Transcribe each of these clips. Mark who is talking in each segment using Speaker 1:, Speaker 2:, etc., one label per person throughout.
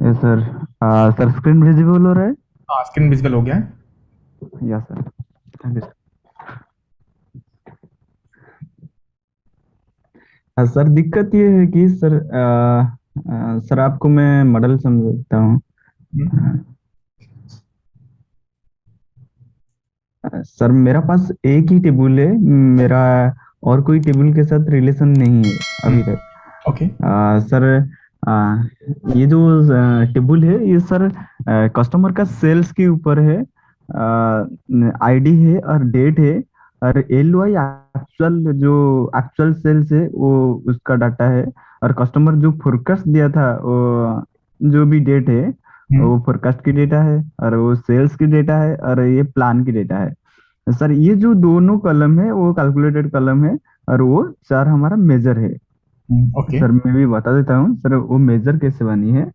Speaker 1: Yes sir. Sir screen visible हो रहा है?
Speaker 2: हाँ, स्क्रीन विजिबल हो गया है।
Speaker 1: Yes sir. Thank you sir. दिक्कत ये है कि सर सर आपको मैं मॉडल समझता हूँ।
Speaker 2: हम्म,
Speaker 1: सर मेरा पास एक ही टेबल है। मेरा और कोई टेबल के साथ रिलेशन नहीं है
Speaker 2: हम्म,
Speaker 1: अभी तक।
Speaker 2: ओके।
Speaker 1: सर आ, ये जो टेबल है ये सर कस्टमर का सेल्स के ऊपर है। आईडी है और डेट है और एल वाई एक्चुअल जो एक्चुअल सेल्स है वो उसका डाटा है। और कस्टमर जो फोरकास्ट दिया था वो जो भी डेट है
Speaker 2: हम्म,
Speaker 1: वो फोरकास्ट की डेटा है और वो सेल्स की डेटा है और ये प्लान की डेटा है। सर ये जो दोनों कलम है वो कैलकुलेटेड कलम है और वो चार हमारा मेजर है।
Speaker 2: ओके।
Speaker 1: सर मैं भी बता देता हूँ सर वो मेजर कैसे बनी है।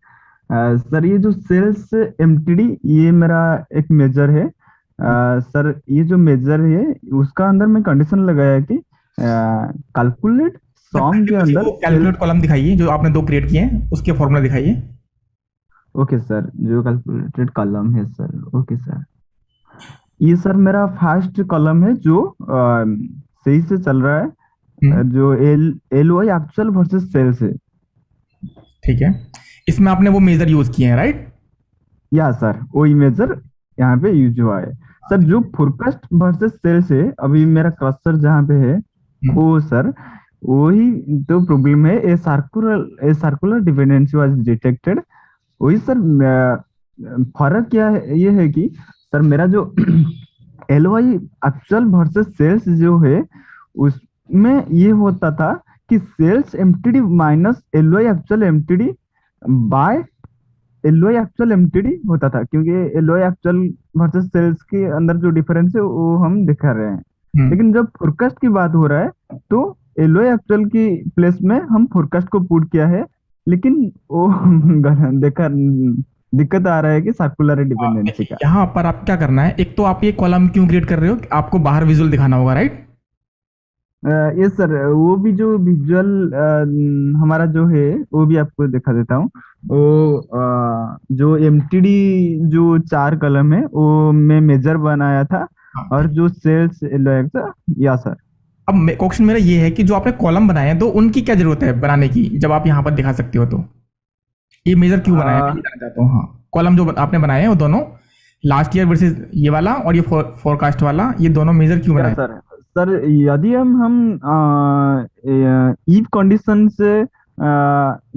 Speaker 1: सर ये जो सेल्स एमटीडी ये मेरा एक मेजर है। सर ये जो मेजर है उसका अंदर में कंडीशन लगाया कि कैलकुलेट
Speaker 2: सर
Speaker 1: सॉम
Speaker 2: पहले
Speaker 1: के
Speaker 2: मुझे
Speaker 1: अंदर
Speaker 2: वो
Speaker 1: सेल्स।
Speaker 2: कैलकुलेट कॉलम दिखाइए जो आपने दो क्रिएट किए हैं, उसके फॉर्मूला दिखाइए।
Speaker 1: ओके सर जो कैलकुलेटेड कॉलम है सर। ओके सर ये सर मेरा फर्स्ट कॉलम है जो सही से चल रहा है।
Speaker 2: हम्म,
Speaker 1: जो L L Y actual versus sales है।
Speaker 2: ठीक है। इसमें आपने वो मेजर यूज किए हैं, राइट?
Speaker 1: या सर वही मेजर यहाँ पे यूज हुआ है। सर जो फोरकास्ट वर्सेस सेल्स है अभी मेरा कर्सर जहाँ पे है
Speaker 2: हम्म,
Speaker 1: वो सर वही तो प्रॉब्लम है। A circular dependency was detected. वही सर फर्क क्या है ये है कि सर मेरा जो L Y actual versus sales जो है उसमें ये होता था कि sales MTD minus L Y actual MTD by LOI actual MTD होता था क्योंकि एलओआई एक्चुअल वर्सेस सेल्स के अंदर जो डिफरेंस है वो हम दिखा रहे हैं।
Speaker 2: हम्म।
Speaker 1: लेकिन जब फोरकास्ट की बात हो रहा है तो एलओआई एक्चुअल की प्लेस में हम फोरकास्ट को पुट किया है। लेकिन वो देखा दिक्कत आ रहा है कि सर्कुलर डिपेंडेंसी
Speaker 2: देखिए
Speaker 1: का।
Speaker 2: यहाँ पर आप क्या करना है, एक तो आप ये कॉलम क्यों क्रिएट कर रहे हो, आपको बाहर विजुअल दिखाना होगा, राइट?
Speaker 1: यस सर वो भी जो विजुअल हमारा जो है वो भी आपको दिखा देता हूँ। वो जो एमटीडी जो चार कलम है वो मैं मेजर बनाया था।
Speaker 2: हाँ,
Speaker 1: और
Speaker 2: ठीक।
Speaker 1: जो सेल्स या सर।
Speaker 2: अब क्वेश्चन मेरा ये है कि जो आपने कॉलम बनाए हैं तो उनकी क्या जरूरत है बनाने की, जब आप यहाँ पर दिखा सकते हो तो ये मेजर क्यों बनाया है, मैं ये जानना चाहता हूँ। हाँ, कॉलम जो आपने बनाए हैं वो दोनों लास्ट ईयर वर्सेस ये वाला और ये फोरकास्ट वाला, ये दोनों मेजर क्यों
Speaker 1: या
Speaker 2: बनाए?
Speaker 1: सर सर यदि हम ईफ कंडीशन से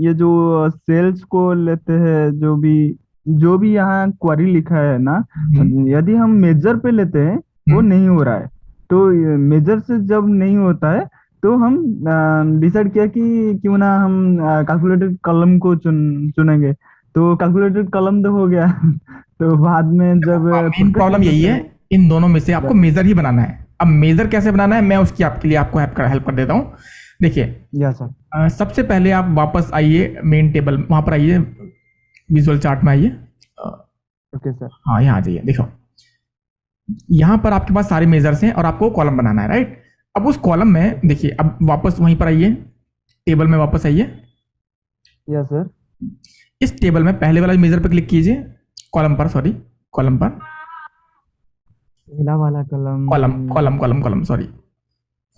Speaker 1: ये जो सेल्स को लेते हैं जो भी यहाँ क्वेरी लिखा है ना
Speaker 2: हम्म,
Speaker 1: यदि हम मेजर पे लेते हैं वो
Speaker 2: हम्म।
Speaker 1: नहीं हो रहा है। तो मेजर से जब नहीं होता है तो हम डिसाइड किया कि क्यों ना हम कैलकुलेटेड कॉलम को चुनेंगे। तो कैलकुलेटेड कॉलम तो हो गया तो बाद में
Speaker 2: देखो,
Speaker 1: जब
Speaker 2: मेन
Speaker 1: फोरकास्ट
Speaker 2: प्रॉब्लम यही
Speaker 1: करते
Speaker 2: है,
Speaker 1: हैं।
Speaker 2: इन दोनों में से आपको
Speaker 1: या
Speaker 2: मेजर ही बनाना है। अब मेजर कैसे बनाना है, मैं उसकी आपके लिए आपको हेल्प कर देता हूँ। देखिए,
Speaker 1: या सर।
Speaker 2: सबसे पहले आप वापस आइए मेन टेबल, वहां पर आइए, विजुअल चार्ट में आइए।
Speaker 1: Okay sir.
Speaker 2: हाँ, यहाँ आ जाइए। देखो, यहाँ पर आपके पास सारे मेजर्स हैं और आपको कॉलम बनाना है, राइट? अब उस कॉलम में देखिए, अब वापस वहीं पर आइए, टेबल में वापस आइए।
Speaker 1: या सर।
Speaker 2: इस टेबल में पहले वाले मेजर पर क्लिक कीजिए, कॉलम पर, सॉरी, कॉलम पर,
Speaker 1: पहला वाला कलम।
Speaker 2: Column column column column, sorry.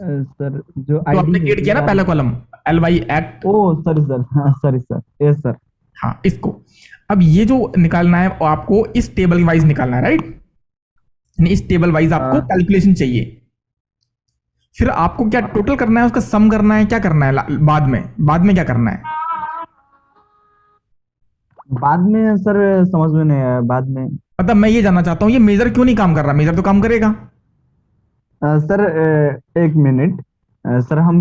Speaker 1: Sir जो
Speaker 2: जो
Speaker 1: आईडी
Speaker 2: आपने
Speaker 1: है
Speaker 2: क्रिएट किया
Speaker 1: ये
Speaker 2: ना
Speaker 1: वाला।
Speaker 2: पहला कॉलम, एल वाई एट,
Speaker 1: ओ सॉरी सर। हाँ सॉरी सर। Yes sir.
Speaker 2: हाँ, इसको। अब ये जो निकालना है वो आपको इस टेबल वाइज निकालना है, राइट? यानी इस टेबल वाइज आपको
Speaker 1: हाँ
Speaker 2: कैलकुलेशन चाहिए। फिर आपको क्या टोटल करना है, उसका सम करना है, क्या करना है बाद में क्या करना है?
Speaker 1: बाद में सर समझ में नहीं आया बाद में।
Speaker 2: मतलब मैं ये जानना चाहता हूँ, ये मेजर क्यों नहीं काम कर रहा? मेजर तो काम करेगा।
Speaker 1: सर एक मिनट। सर हम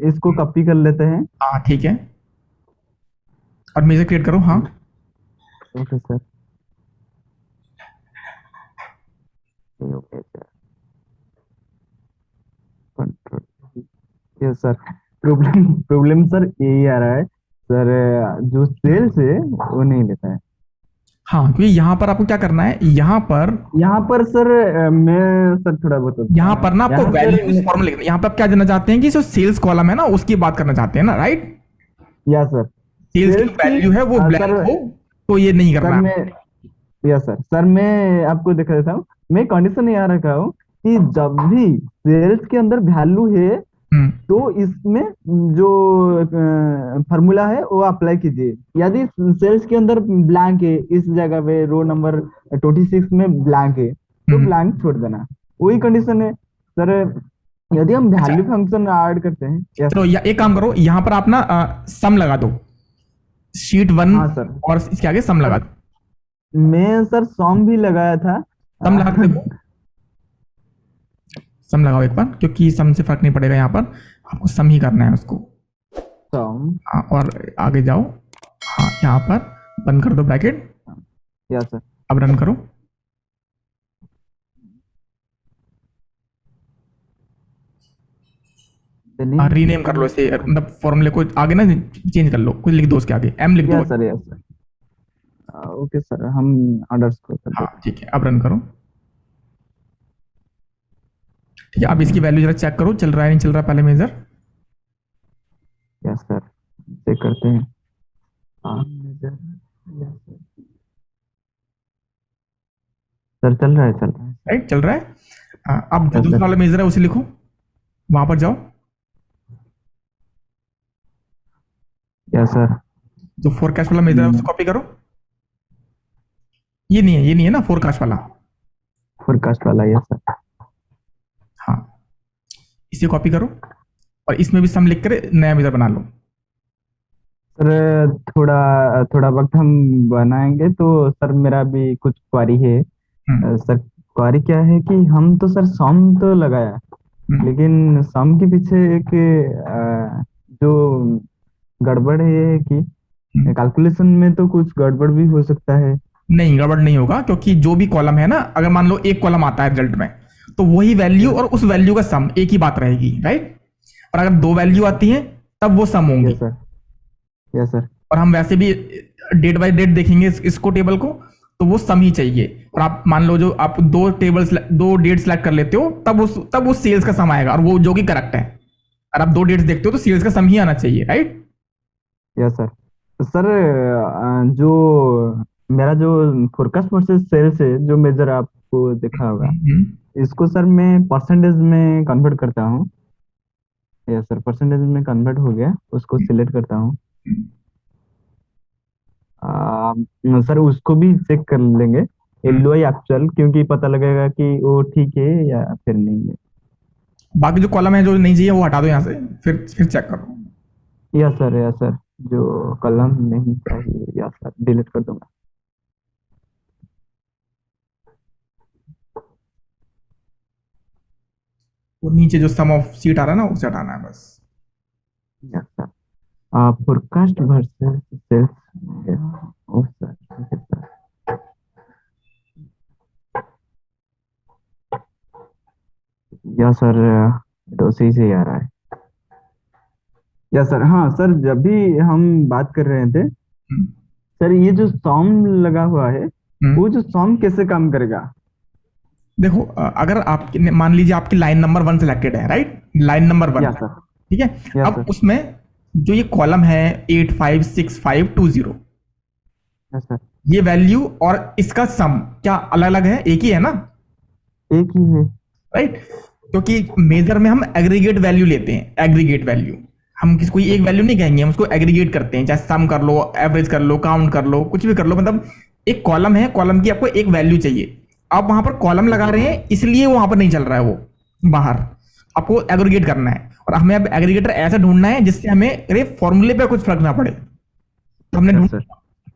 Speaker 1: इसको कॉपी कर लेते हैं।
Speaker 2: हाँ, ठीक है। और मेजर क्रिएट करो, हाँ।
Speaker 1: Okay sir. Okay sir. Control. Yes sir. Problem problem sir यही आ रहा है सर। जो सेल्स है वो नहीं लेता है।
Speaker 2: हाँ, क्योंकि यहाँ पर आपको क्या करना है,
Speaker 1: यहाँ पर सर मैं सर थोड़ा बताता
Speaker 2: यहाँ
Speaker 1: हूँ
Speaker 2: पर ना आपको
Speaker 1: यहाँ सर।
Speaker 2: वैल्यूज फॉर्मूला लिखना है। यहाँ पर आप क्या जानना चाहते हैं कि जो सेल्स कॉलम है ना उसकी बात करना चाहते हैं ना, राइट?
Speaker 1: या सर।
Speaker 2: सेल्स की
Speaker 1: सेल्स
Speaker 2: जो
Speaker 1: की
Speaker 2: वैल्यू है वो
Speaker 1: सर
Speaker 2: ब्लैंक हो तो ये नहीं
Speaker 1: सर
Speaker 2: करना है।
Speaker 1: मैं यस सर मैं आपको दिखा देता हूँ। मैं कंडीशन यहाँ रखा हूँ कि जब भी सेल्स के अंदर वैल्यू है
Speaker 2: हम्म।
Speaker 1: तो इसमें जो फार्मूला है वो अप्लाई कीजिए। यदि सेल्स के अंदर ब्लैंक है, इस जगह पे रो नंबर 26 में ब्लैंक है, तो
Speaker 2: हम्म।
Speaker 1: ब्लैंक छोड़ देना। वही कंडीशन है सर। यदि हम
Speaker 2: अच्छा,
Speaker 1: वैल्यू फंक्शन ऐड करते हैं। यस
Speaker 2: चलो
Speaker 1: सर।
Speaker 2: एक काम करो, यहाँ पर आप ना सम लगा दो, शीट वन
Speaker 1: हाँ सर।
Speaker 2: और इसके आगे सम लगा
Speaker 1: सर
Speaker 2: दो।
Speaker 1: मैं सर सॉन्ग भी लगाया था।
Speaker 2: सम लगा के देखो, सम लगाओ एक बार, क्योंकि सम से फर्क नहीं पड़ेगा, यहाँ पर आपको सम ही करना है उसको।
Speaker 1: सॉन्ग।
Speaker 2: हाँ, और आगे जाओ। हाँ, यहाँ पर बंद कर दो ब्रैकेट।
Speaker 1: Yes sir.
Speaker 2: अब रन करो। हाँ, रीनेम कर लो इसे, मतलब फॉर्मूले को आगे ना चेंज कर लो, कुछ लिख दो उसके आगे, एम लिख दो।
Speaker 1: Yes sir. Yes sir. Okay sir, हम अंडरस्कोर कर
Speaker 2: हाँ
Speaker 1: देते
Speaker 2: ठीक है, अब रन करो। ठीक है, अब इसकी वैल्यू जरा चेक करो, चल रहा है नहीं चल रहा पहले मेजर।
Speaker 1: हैं। यस सर, चेक करते हैं। हाँ मेजर। Yes sir. सर चल रहा है, चल रहा है सर।
Speaker 2: राइट, चल रहा है। अब जो
Speaker 1: यस
Speaker 2: दूसरा
Speaker 1: सर।
Speaker 2: वाला मेजर है उसे लिखो, वहां पर जाओ।
Speaker 1: Yes sir.
Speaker 2: जो फोरकास्ट वाला मेजर है उसे कॉपी करो। ये नहीं है, ये नहीं है ना फोरकास्ट वाला।
Speaker 1: फोरकास्ट वाला। Yes sir.
Speaker 2: हाँ, इसे कॉपी करो और इसमें भी सम लिख कर नया मेजर बना लो।
Speaker 1: सर थोड़ा थोड़ा वक्त हम बनाएंगे तो सर मेरा भी कुछ क्वारी है।
Speaker 2: हम्म।
Speaker 1: सर क्वारी क्या है कि हम तो सर सम तो लगाया,
Speaker 2: हम्म।
Speaker 1: लेकिन सम के पीछे एक जो गड़बड़ है ये है कि
Speaker 2: हम्म।
Speaker 1: कैलकुलेशन में तो कुछ गड़बड़ भी हो सकता है।
Speaker 2: नहीं, गड़बड़ नहीं होगा, क्योंकि जो भी कॉलम है ना, अगर मान लो एक कॉलम आता है रिजल्ट में, तो वही वैल्यू
Speaker 1: यस।
Speaker 2: और उस वैल्यू का सम एक ही बात रहेगी, राइट। और अगर दो वैल्यू आती हैं तब वो सम होंगी।
Speaker 1: Yes sir. Yes sir.
Speaker 2: और हम वैसे भी डेट बाय डेट देखेंगे इसको टेबल को, तो वो सम ही चाहिए। और आप मान लो जो आप दो डेट सेलेक्ट कर लेते हो, तब उस सेल्स का सम आएगा, और वो जो कि करेक्ट है। अगर आप दो डेट्स देखते हो तो सेल्स का सम ही आना चाहिए, राइट।
Speaker 1: Yes sir. तो सर जो मेरा जो फोरकास्ट वर्सेस सेल्स है, जो मेजर आपको देखा होगा, इसको सर मैं परसेंटेज में कन्वर्ट करता हूँ। यस सर, परसेंटेज में कन्वर्ट हो गया, उसको सिलेक्ट करता हूँ। सर उसको भी चेक कर लेंगे, एल आई एक्चुअल, क्योंकि पता लगेगा कि वो ठीक है या फिर नहीं है।
Speaker 2: बाकी जो कॉलम है जो नहीं चाहिए वो हटा दो यहाँ से, फिर चेक करो।
Speaker 1: Yes sir. Yes sir. जो कलम नहीं चाहिए, यस सर, डिलीट कर दूंगा।
Speaker 2: वो नीचे जो सम ऑफ सीट आ रहा है ना उसे हटाना है बस।
Speaker 1: Yes sir. Forecast versus sales. Oh sir, ठीक है सर। यस सर, तो सही से ही आ रहा है। Yes sir. हाँ सर, जब भी हम बात कर रहे थे
Speaker 2: हम्म।
Speaker 1: सर, ये जो सॉन्ग लगा हुआ है,
Speaker 2: हम्म।
Speaker 1: वो जो सॉन्ग कैसे काम करेगा?
Speaker 2: देखो, अगर आपकी मान लीजिए आपकी लाइन नंबर वन सिलेक्टेड है, right, line number one.
Speaker 1: Yes sir.
Speaker 2: ठीक है।
Speaker 1: यस
Speaker 2: अब
Speaker 1: सर।
Speaker 2: उसमें जो ये कॉलम है 856520,
Speaker 1: यस सर।
Speaker 2: ये वैल्यू और इसका सम क्या अलग अलग है? एक ही है ना,
Speaker 1: एक ही है।
Speaker 2: राइट। क्योंकि मेजर में हम एग्रीगेट वैल्यू लेते हैं, एग्रीगेट वैल्यू। हम किसी कोई एक वैल्यू नहीं कहेंगे, हम उसको एग्रीगेट करते हैं, चाहे सम कर लो, एवरेज कर लो, काउंट कर लो, कुछ भी कर लो। मतलब एक कॉलम है, कॉलम की आपको एक वैल्यू चाहिए, आप वहां पर कॉलम लगा रहे हैं, इसलिए वहां पर नहीं चल रहा है वो बाहर। आपको एग्रीगेट करना है, और हमें अब एग्रीगेटर ऐसा ढूंढना है जिससे हमें अरे फॉर्मूले पे कुछ फर्क ना पड़े। तो हमने
Speaker 1: यस
Speaker 2: ढूंढ,
Speaker 1: सर।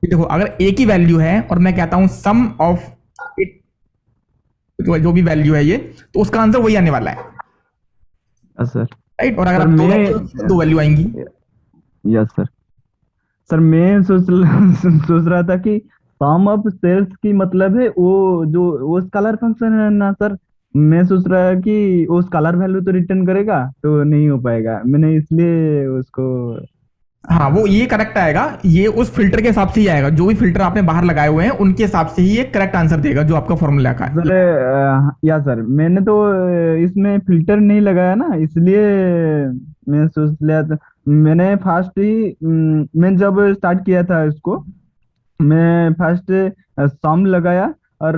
Speaker 2: देखो अगर एक ही वैल्यू है और मैं कहता हूं सम ऑफ इट, जो भी वैल्यू है ये, तो उसका आंसर वही आने वाला है,
Speaker 1: यस सर।
Speaker 2: राइट। और अगर
Speaker 1: सर
Speaker 2: आप दो
Speaker 1: मैं
Speaker 2: वैल्यू तो दो वैल्यू आएंगी।
Speaker 1: Yes sir. सर मैं सोच रहा था कि सम ऑफ सेल्स की मतलब है वो जो वो स्केलर फंक्शन है ना सर। मैं सोच रहा कि वो स्केलर वैल्यू तो रिटर्न करेगा, तो नहीं हो पाएगा, मैंने इसलिए उसको
Speaker 2: हाँ, वो ये करेक्ट आएगा, ये उस फिल्टर के हिसाब से ही आएगा, जो भी फिल्टर आपने बाहर लगाए हुए हैं उनके हिसाब से ही ये करेक्ट आंसर देगा जो आपका फॉर्मूला का है।
Speaker 1: सर या सर, मैंने तो इसमें फिल्टर नहीं लगाया ना, इसलिए मैं सोच लिया था, मैंने फर्स्ट ही मैं जब स्टार्ट किया था इसको, मैं फर्स्ट सम लगाया, और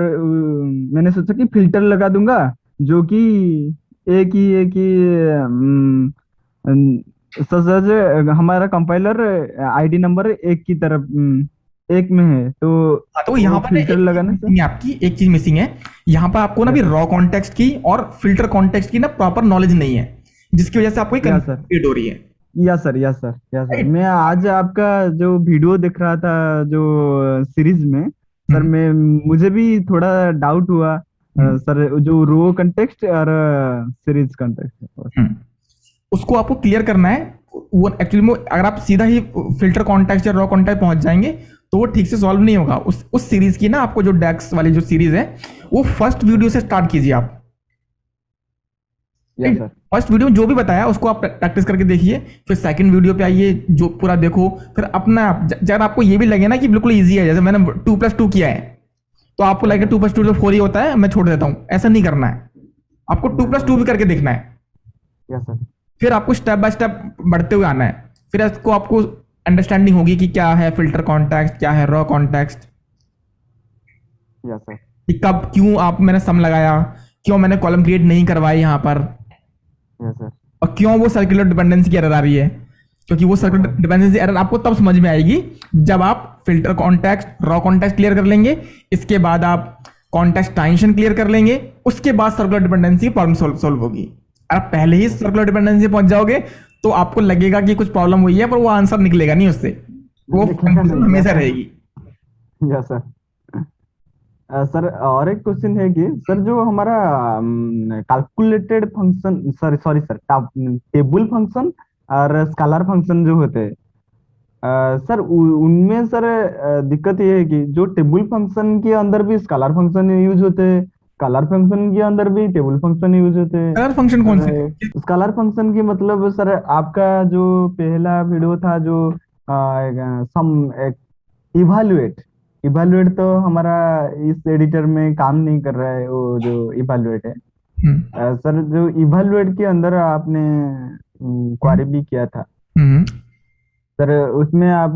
Speaker 1: मैंने सोचा कि फिल्टर लगा दूंगा, जो कि एक ही सच हमारा कंपाइलर आईडी नंबर एक की तरफ एक में है, तो
Speaker 2: हाँ, तो
Speaker 1: वो
Speaker 2: यहाँ पर ना
Speaker 1: फिल्टर
Speaker 2: एक चीज
Speaker 1: लगाने से।
Speaker 2: मिसिंग है, आपकी एक चीज मिसिंग है। यहाँ पर आपको ना भी
Speaker 1: यस सर।
Speaker 2: रॉ कॉन्टेक्स्ट की और फिल्टर कॉन्टेक्स्ट की ना प्रॉपर नॉलेज नहीं है, जिसकी वजह से आपको एक
Speaker 1: यस
Speaker 2: कंफ्यूजन
Speaker 1: सर।
Speaker 2: क्रिएट हो रही है।
Speaker 1: Yes sir. Yes sir. Yes sir,
Speaker 2: right.
Speaker 1: मैं आज आपका जो वीडियो देख रहा था, जो सीरीज में, सर
Speaker 2: हम्म।
Speaker 1: मैं मुझे भी थोड़ा डाउट हुआ,
Speaker 2: हम्म।
Speaker 1: सर जो रो कंटेक्स्ट और सीरीज कंटेक्स्ट।
Speaker 2: हम्म। उसको आपको क्लियर करना है। वो एक्चुअली में अगर आप सीधा ही फिल्टर कॉन्टेक्स्ट या रॉ कॉन्टेक्ट पहुंच जाएंगे तो वो ठीक से सॉल्व नहीं होगा। उस सीरीज की ना, आपको जो डेक्स वाली जो सीरीज है, वो फर्स्ट वीडियो से स्टार्ट कीजिए आप।
Speaker 1: Yes sir.
Speaker 2: फर्स्ट वीडियो में जो भी बताया उसको आप प्रैक्टिस करके देखिए, फिर सेकंड वीडियो पे आइए, जो पूरा देखो। फिर अपना अगर आपको ये भी लगे ना कि बिल्कुल ईजी है, जैसे मैंने 2+2 किया है, तो आपको
Speaker 1: यस
Speaker 2: लगे
Speaker 1: सर।
Speaker 2: 2+2 तो 4 ही होता है, मैं छोड़ देता हूँ, ऐसा नहीं करना है। आपको 2+2 भी करके देखना है।
Speaker 1: Yes sir.
Speaker 2: फिर आपको स्टेप बाय स्टेप बढ़ते हुए आना है। फिर इसको आपको अंडरस्टैंडिंग होगी कि क्या है फिल्टर कॉन्टेक्स्ट, क्या है रॉ कॉन्टेक्स्ट,
Speaker 1: यस सर।
Speaker 2: कि कब क्यों आप मैंने सम लगाया, क्यों मैंने कॉलम क्रिएट नहीं करवाई यहाँ पर,
Speaker 1: यस सर।
Speaker 2: और क्यों वो सर्कुलर डिपेंडेंसी की एरर आ रही है। क्योंकि वो
Speaker 1: yes
Speaker 2: circular
Speaker 1: sir.
Speaker 2: Dependency error आपको तब समझ में आएगी जब आप filter context, raw context clear कर लेंगे, इसके बाद आप कॉन्टेक्स्ट ट्रांजिशन क्लियर कर लेंगे, उसके बाद सर्कुलर डिपेंडेंसी प्रॉब्लम सॉल्व होगी। अगर आप पहले ही सर्कुलर डिपेंडेंसी पहुंच जाओगे तो आपको लगेगा कि कुछ प्रॉब्लम हुई है, पर वो आंसर निकलेगा नहीं उससे, वो
Speaker 1: लिखेगा
Speaker 2: कंफ्यूजन
Speaker 1: नहीं। यस
Speaker 2: हमेशा
Speaker 1: सर।
Speaker 2: रहेगी।
Speaker 1: Yes sir. सर और एक क्वेश्चन है कि सर जो हमारा calculated function, sorry sorry sir, table function और स्केलर फंक्शन जो होते हैं, सर उनमें सर दिक्कत ये है कि जो टेबल फंक्शन के अंदर भी स्केलर फंक्शन यूज होते हैं, स्केलर फंक्शन के अंदर भी टेबल फंक्शन यूज होते हैं।
Speaker 2: कलर फंक्शन कौन से
Speaker 1: सर
Speaker 2: हैं?
Speaker 1: स्केलर फंक्शन की मतलब सर आपका जो पहला वीडियो था, जो सम इवालुएट, इवालुएट तो हमारा इस एडिटर में काम नहीं कर रहा है, वो जो इवालुएट है।
Speaker 2: हम्म।
Speaker 1: सर जो इवालुएट के अंदर आपने
Speaker 2: हम्म।
Speaker 1: क्वारी भी किया था,
Speaker 2: हम्म।
Speaker 1: सर उसमें आप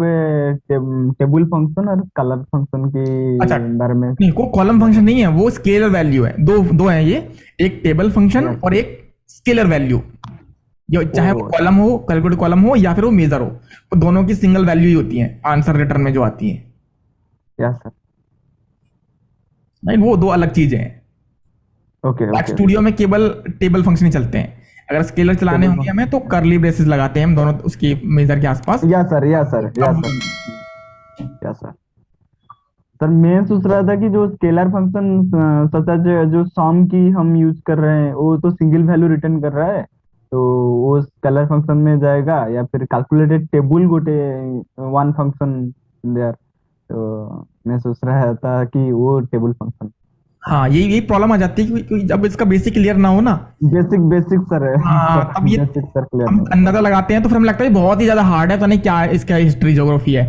Speaker 1: टेबल फंक्शन और स्केलर फंक्शन
Speaker 2: अच्छा,
Speaker 1: के बारे में।
Speaker 2: नहीं, वो कॉलम फंक्शन नहीं है, वो स्केलर वैल्यू है। दो दो है ये, एक टेबल फंक्शन
Speaker 1: यस।
Speaker 2: और एक स्केलर वैल्यू।
Speaker 1: ओ।
Speaker 2: चाहे वो कॉलम हो, कैलकुलेट कॉलम हो, या फिर वो मेजर हो, वो दोनों की सिंगल वैल्यू ही होती है आंसर रिटर्न में जो आती है।
Speaker 1: Yes sir.
Speaker 2: नहीं, वो दो अलग चीजें हैं।
Speaker 1: Okay
Speaker 2: back
Speaker 1: okay
Speaker 2: studio
Speaker 1: okay.
Speaker 2: में केवल टेबल फंक्शन ही चलते हैं। अगर स्केलर चलाने
Speaker 1: टेबल।
Speaker 2: होंगे हमें तो करली ब्रेसेस लगाते हैं हम दोनों उसकी मेजर के आसपास।
Speaker 1: Yes sir. Yes sir. Yes
Speaker 2: तब
Speaker 1: सर। Yes sir. सर मैं सोच रहा था कि जो स्केलर फंक्शन सच जो सम की हम यूज कर रहे हैं, वो तो सिंगल वैल्यू रिटर्न कर रहा है, तो वो स्केलर फंक्शन में जाएगा, या फिर कैलकुलेटेड टेबल गोटे वन फंक्शन देयर, तो मैं सोच रहा था कि वो टेबल फंक्शन।
Speaker 2: हाँ, यही प्रॉब्लम आ जाती है क्योंकि जब इसका बेसिक क्लियर ना हो ना,
Speaker 1: बेसिक बेसिक सर है।
Speaker 2: हाँ,
Speaker 1: सर
Speaker 2: तब ये
Speaker 1: बेसिक सर क्लियर
Speaker 2: हम
Speaker 1: नहीं है।
Speaker 2: अंदाजा लगाते हैं तो फिर हमें लगता है बहुत ही ज्यादा हार्ड है, तो नहीं क्या है, इसका हिस्ट्री ज्योग्राफी है।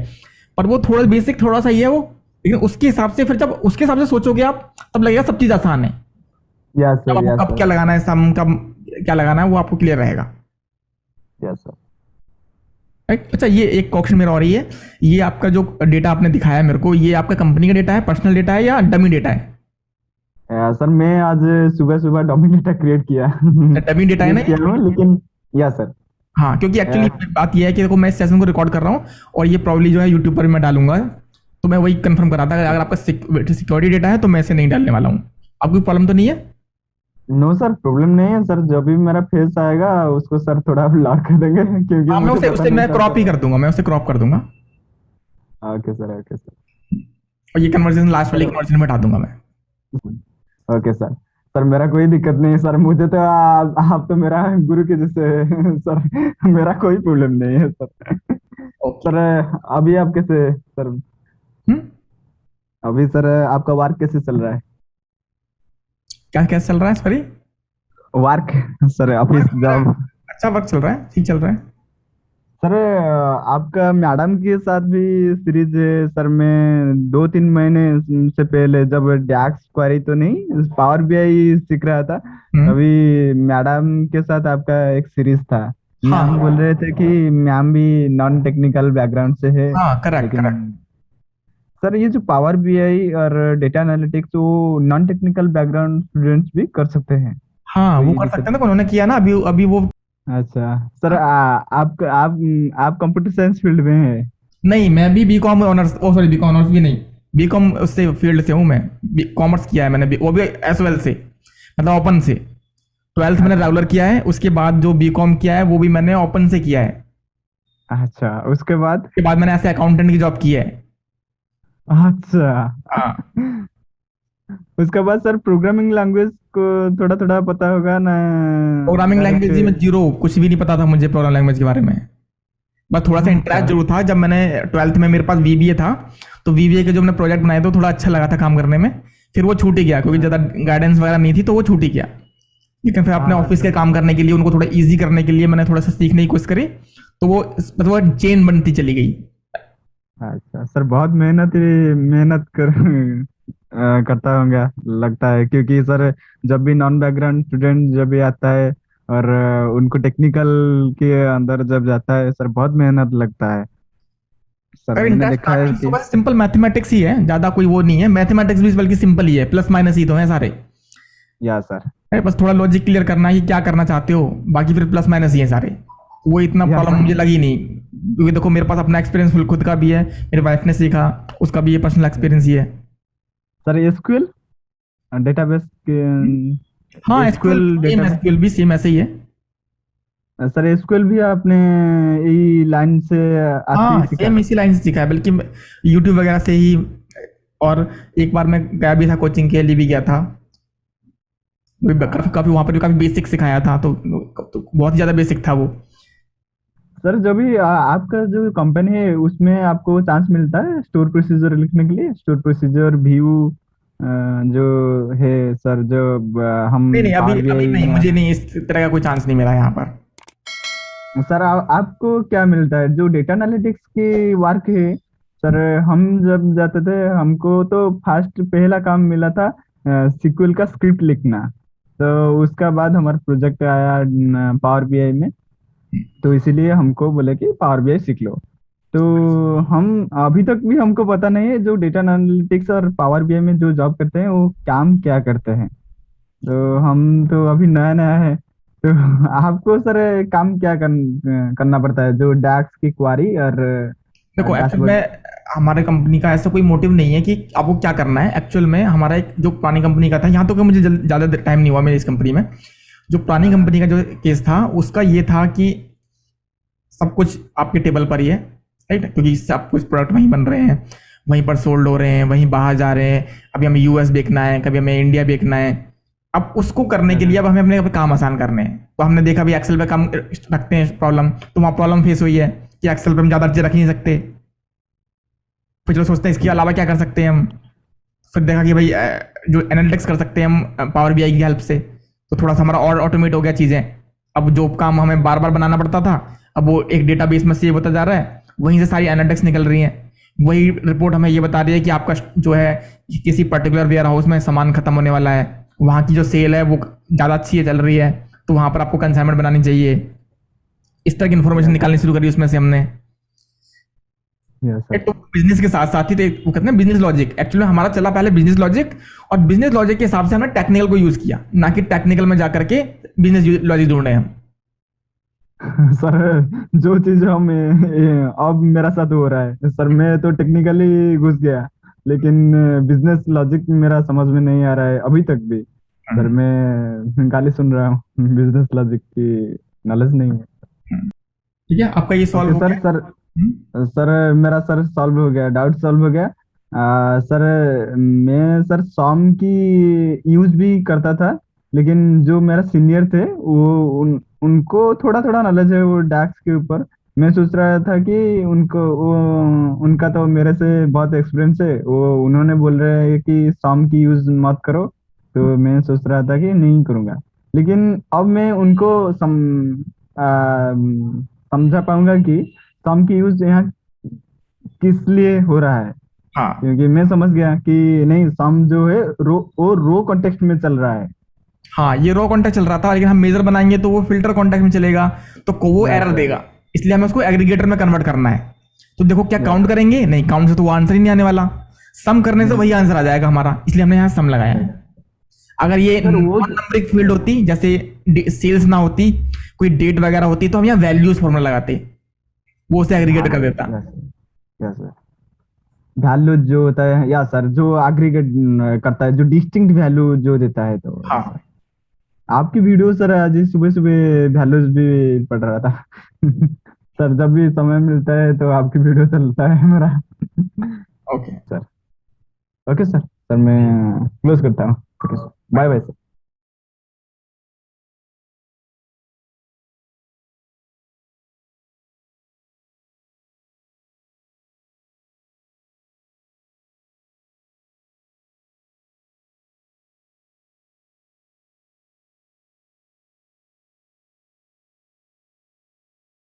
Speaker 2: पर वो थोड़ा बेसिक थोड़ा सा ही है वो, लेकिन उसके हिसाब से फिर जब उसके हिसाब से सोचोगे आप, तब लगेगा सब चीज आसान है।
Speaker 1: यस
Speaker 2: तब
Speaker 1: सर।
Speaker 2: आपको
Speaker 1: यस
Speaker 2: कब
Speaker 1: सर।
Speaker 2: क्या लगाना है, सम कब क्या लगाना है, वो आपको क्लियर रहेगा।
Speaker 1: Yes sir.
Speaker 2: राइट। अच्छा, ये एक क्वेश्चन मेरा और ही है। ये आपका जो डेटा आपने दिखाया है मेरे को, ये आपका कंपनी का डेटा है, पर्सनल डेटा है, या डमी डेटा है?
Speaker 1: सर मैं आज सुबह सुबह डोमिनेटर क्रिएट किया।
Speaker 2: डमी डेटा है ना
Speaker 1: क्रिएट
Speaker 2: ये?
Speaker 1: किया हूँ, लेकिन यस सर।
Speaker 2: हाँ, क्योंकि एक्चुअली बात ये है कि देखो, मैं इस सेशन को रिकॉर्ड कर रहा हूँ और ये प्रॉब्ली जो है यूट्यूब पर मैं डालूंगा, तो मैं वही कंफर्म कर रहा था, अगर आपका सिक्योरिटी डेटा है तो मैं इसे नहीं डालने वाला हूँ। आपको प्रॉब्लम तो नहीं है?
Speaker 1: नो सर, प्रॉब्लम नहीं है सर, जब भी मेरा फेस आएगा उसको सर थोड़ा ब्लर कर देंगे, क्योंकि
Speaker 2: हाँ, मैं
Speaker 1: मुझे
Speaker 2: उसे
Speaker 1: पता
Speaker 2: उसे
Speaker 1: नहीं
Speaker 2: मैं
Speaker 1: था
Speaker 2: क्रॉप ही
Speaker 1: सर।
Speaker 2: कर दूंगा, मैं उसे क्रॉप कर दूंगा।
Speaker 1: Okay sir. Okay sir.
Speaker 2: और ये कन्वर्सेशन लास्ट वाली
Speaker 1: सर
Speaker 2: कन्वर्सेशन में हटा दूंगा मैं।
Speaker 1: Okay sir. सर मेरा कोई दिक्कत नहीं है सर, मुझे तो आप तो मेरा गुरु के जैसे हैं, सर मेरा कोई प्रॉब्लम नहीं है सर।
Speaker 2: ओके।
Speaker 1: सर अभी आप कैसे सर,
Speaker 2: हम्म।
Speaker 1: अभी सर आपका वर्क कैसे चल रहा है?
Speaker 2: क्या क्या चल रहा है, sorry?
Speaker 1: Work, sir office
Speaker 2: work चल रहा है,
Speaker 1: जॉब।
Speaker 2: अच्छा वर्क चल रहा है, ठीक चल रहा है।
Speaker 1: सर आपका मैडम के साथ भी सीरीज है सर, मैं 2-3 महीने से पहले जब डैक्स क्वेरी तो नहीं, पावर बीआई सीख रहा था,
Speaker 2: हम्म।
Speaker 1: तभी मैडम के साथ आपका एक सीरीज था,
Speaker 2: हाँ
Speaker 1: मैम बोल रहे थे कि मैम भी नॉन टेक्निकल बैकग्राउंड से है।
Speaker 2: हाँ, करेक्ट
Speaker 1: लेकिन
Speaker 2: करेक्ट।
Speaker 1: सर ये जो पावर बीआई और डेटा एनालिटिक्स वो नॉन टेक्निकल बैकग्राउंड स्टूडेंट्स भी कर सकते हैं।
Speaker 2: हाँ, वो
Speaker 1: कोई
Speaker 2: कर
Speaker 1: दिक्कत
Speaker 2: सकते हैं ना,
Speaker 1: नहीं।
Speaker 2: उन्होंने किया ना अभी अभी वो।
Speaker 1: अच्छा सर,
Speaker 2: हाँ,
Speaker 1: आप कंप्यूटर साइंस फील्ड में हैं।
Speaker 2: नहीं, मैं भी बी कॉम ऑनर्स, ओ सॉरी, बी कॉम ऑनर्स भी नहीं, बी कॉम उससे फील्ड से हूँ मैं। कॉमर्स किया है मैंने भी, वो भी एस वेल से, मतलब ओपन से। ट्वेल्थ मैंने
Speaker 1: अच्छा
Speaker 2: रेगुलर किया है, उसके बाद जो बी कॉम किया है वो भी मैंने ओपन से किया है।
Speaker 1: अच्छा, उसके बाद।
Speaker 2: उसके बाद मैंने ऐसे अकाउंटेंट की जॉब की है।
Speaker 1: अच्छा।
Speaker 2: हाँ,
Speaker 1: उसके बाद सर प्रोग्रामिंग लैंग्वेज को थोड़ा थोड़ा पता होगा ना?
Speaker 2: Programming
Speaker 1: direct.
Speaker 2: लैंग्वेज जी में जीरो, कुछ भी नहीं पता था मुझे प्रोग्रामिंग लैंग्वेज के बारे में। बस थोड़ा सा
Speaker 1: अच्छा।
Speaker 2: इंटरेस्ट जरूर था, जब मैंने ट्वेल्थ में मेरे पास वीबीए था, तो वीबीए के जो मैंने प्रोजेक्ट बनाए थे थोड़ा अच्छा लगा था काम करने में। फिर वो छूट ही गया क्योंकि ज़्यादा गाइडेंस वगैरह नहीं थी, तो वो छूट ही गया। लेकिन फिर अपने ऑफिस के
Speaker 1: अच्छा।
Speaker 2: काम करने के लिए, उनको थोड़ा ईजी करने के लिए मैंने थोड़ा सा सीखने की कोशिश करी, तो वो मतलब वो चेन बनती चली गई।
Speaker 1: अच्छा सर, बहुत मेहनत करता होगा लगता है, क्योंकि सर जब भी नॉन बैकग्राउंड स्टूडेंट जब भी आता है और उनको टेक्निकल के अंदर जब जाता है सर, बहुत मेहनत लगता है। सर
Speaker 2: अगर
Speaker 1: मैंने
Speaker 2: इंटरेस्ट
Speaker 1: देखा है
Speaker 2: स्टार्टिंग से
Speaker 1: कि।
Speaker 2: बस सिंपल मैथमेटिक्स ही है, ज़्यादा कोई वो नहीं है, मैथमेटिक्स भी बल्कि सिंपल ही है, प्लस माइनस ही तो है सारे।
Speaker 1: या सर।
Speaker 2: अरे बस थोड़ा लॉजिक क्लियर करना है कि क्या करना चाहते हो, बाकी फिर प्लस माइनस ही है सारे। वो इतना
Speaker 1: या
Speaker 2: प्रॉब्लम
Speaker 1: सर।
Speaker 2: मुझे लगी नहीं, क्योंकि देखो मेरे पास अपना एक्सपीरियंस खुद का भी है, मेरी वाइफ ने सीखा, उसका भी ये पर्सनल एक्सपीरियंस ही है।
Speaker 1: सर एसक्यूएल डेटाबेस के।
Speaker 2: हाँ, SQL,
Speaker 1: SQL
Speaker 2: same
Speaker 1: database.
Speaker 2: SQL भी सेम ऐसे ही है।
Speaker 1: सर एसक्यूएल भी आपने यही लाइन से आते ही
Speaker 2: हाँ,
Speaker 1: सीखा?
Speaker 2: सेम इसी लाइन से सीखा है, बल्कि यूट्यूब वगैरह से ही। और एक बार मैं गया भी था, कोचिंग के लिए भी गया था। काफी
Speaker 1: हाँ।
Speaker 2: काफी वहां पर भी काफी बेसिक सिखाया था, तो बहुत ही ज्यादा बेसिक था वो।
Speaker 1: सर जो भी आपका जो कंपनी है उसमें आपको चांस मिलता है स्टोर प्रोसीजर लिखने के लिए, स्टोर प्रोसीजर व्यू जो है सर, जो हम
Speaker 2: नहीं नहीं, अभी
Speaker 1: पावर
Speaker 2: अभी
Speaker 1: बीआई
Speaker 2: नहीं,
Speaker 1: में।
Speaker 2: मुझे नहीं इस तरह का कोई चांस नहीं मिला यहाँ पर।
Speaker 1: सर आपको क्या मिलता है जो डेटा एनालिटिक्स की वर्क है? सर हम जब जाते थे हमको तो फर्स्ट पहला काम मिला था सीक्वल का स्क्रिप्ट लिखना। तो उसका बाद हमारा प्रोजेक्ट आया पावर बीआई में। तो इसीलिए हमको बोले कि पावर बीआई सीख लो। तो हम अभी तक भी हमको पता नहीं है जो डेटा एनालिटिक्स और पावर बीआई में जो जॉब करते हैं वो काम क्या करते हैं। तो हम तो अभी नया नया है। तो आपको सर काम क्या करना पड़ता है जो डैक्स की क्वारी और
Speaker 2: देखो एक्चुअल
Speaker 1: डैशबोर्ड?
Speaker 2: में हमारे कंपनी का ऐसा कोई मोटिव नहीं है कि आपको क्या करना है। एक्चुअल में हमारा एक जो पुरानी कंपनी का था, यहाँ तो कि मुझे ज़्यादा टाइम नहीं हुआ मेरी इस कंपनी में। जो पुरानी
Speaker 1: हाँ हाँ।
Speaker 2: कंपनी का जो केस था, उसका ये था कि सब कुछ आपके टेबल पर ही है, राइट, क्योंकि सब कुछ प्रोडक्ट वहीं बन रहे हैं, वहीं पर सोल्ड हो रहे हैं, वहीं बाहर जा रहे हैं। अभी हमें यूएस बेचना है, कभी हमें इंडिया बेचना है। अब उसको करने
Speaker 1: हाँ
Speaker 2: के लिए
Speaker 1: हाँ।
Speaker 2: अब हमें अपने काम आसान करने हैं, तो हमने देखा भी एक्सेल पे काम रखते हैं प्रॉब्लम, तो वहाँ प्रॉब्लम फेस हुई है कि एक्सेल पे हम ज़्यादा चीज़ें रख ही नहीं सकते। फिर चलो सोचते हैं इसके अलावा क्या कर सकते हैं हम। फिर देखा कि भाई जो एनालिटिक्स कर सकते हैं हम पावर बीआई की हेल्प से, तो थोड़ा सा हमारा और ऑटोमेट हो गया चीज़ें। अब जो काम हमें बार बार बनाना पड़ता था, अब वो एक डेटाबेस में सेव होता जा रहा है, वहीं से सारी एनालिटिक्स निकल रही हैं। वही रिपोर्ट हमें ये बता रही है कि आपका जो है किसी पर्टिकुलर वेयर हाउस में सामान खत्म होने वाला है, वहाँ की जो सेल है वो ज़्यादा अच्छी है, चल रही है, तो वहाँ पर आपको कंसाइनमेंट बनानी चाहिए। इस तरह की इन्फॉर्मेशन
Speaker 1: यस
Speaker 2: निकालनी शुरू करी उसमें से हमने।
Speaker 1: Yes sir.
Speaker 2: तो बिजनेस के साथ साथ ही तो वो कहते हैं बिजनेस लॉजिक, एक्चुअली हमारा चला पहले बिजनेस लॉजिक, और बिजनेस लॉजिक के हिसाब से हमने टेक्निकल को यूज किया, ना कि टेक्निकल में जाकर के बिजनेस लॉजिक ढूंढे हम।
Speaker 1: सर जो चीज हम अब मेरा साथ हो रहा है सर, मैं तो टेक्निकली घुस गया, लेकिन बिजनेस लॉजिक मेरा समझ में नहीं आ रहा है अभी तक भी। सर मैं गाली सुन रहा हूँ बिजनेस लॉजिक की नॉलेज नहीं है।
Speaker 2: ठीक है, आपका ये सॉल्व
Speaker 1: ओके
Speaker 2: हो
Speaker 1: सर।
Speaker 2: गया।
Speaker 1: सर सर मेरा सर सॉल्व हो गया, डाउट सॉल्व हो गया। सर मैं सर सॉम की यूज भी करता था, लेकिन जो मेरा सीनियर थे वो उनको थोड़ा थोड़ा नॉलेज है वो डैक्स के ऊपर। मैं सोच रहा था कि उनका तो मेरे से बहुत एक्सपीरियंस है, वो उन्होंने बोल रहे हैं कि सॉम की यूज मत करो। तो मैं सोच रहा था कि नहीं करूँगा। लेकिन अब मैं उनको समझा पाऊंगा कि सम की यूज यहाँ किस लिए हो रहा है।
Speaker 2: हाँ
Speaker 1: क्योंकि मैं समझ गया कि नहीं, सम जो है वो रो कॉन्टेक्स्ट में चल रहा है।
Speaker 2: हाँ, ये रॉ कॉन्टैक्ट चल रहा था, लेकिन हम मेजर बनाएंगे तो वो फिल्टर कॉन्टैक्ट में चलेगा, तो वो
Speaker 1: यस
Speaker 2: एरर
Speaker 1: सर।
Speaker 2: देगा। इसलिए हमें उसको एग्रीगेटर में कन्वर्ट करना है। तो देखो क्या
Speaker 1: यस
Speaker 2: काउंट
Speaker 1: सर।
Speaker 2: करेंगे, नहीं काउंट से तो वो आंसर ही नहीं आने वाला, सम करने से वही
Speaker 1: हम्म।
Speaker 2: आंसर आ जाएगा हमारा, इसलिए हमने यहाँ सम लगाया है। अगर ये
Speaker 1: सर
Speaker 2: नॉन
Speaker 1: वो
Speaker 2: नंबरिंग फील्ड होती, जैसे सेल्स ना होती, कोई डेट वगैरह होती, तो हम यहाँ वैल्यूज फॉर्मूला लगाते, वो उसे एग्रीगेट कर
Speaker 1: हाँ
Speaker 2: देता।
Speaker 1: Yes sir. Yes sir. Value जो होता है या सर जो एग्रीगेट करता है, जो डिस्टिंक्ट वैल्यू जो देता है, तो सर
Speaker 2: हाँ,
Speaker 1: आपकी वीडियो सर आज सुबह सुबह वैल्यूज भी पढ़ रहा था। सर जब भी समय मिलता है तो आपकी वीडियो चलता है मेरा।
Speaker 2: Okay.
Speaker 1: Sir okay sir. Sir मैं क्लोज करता हूँ। Okay sir, bye bye sir.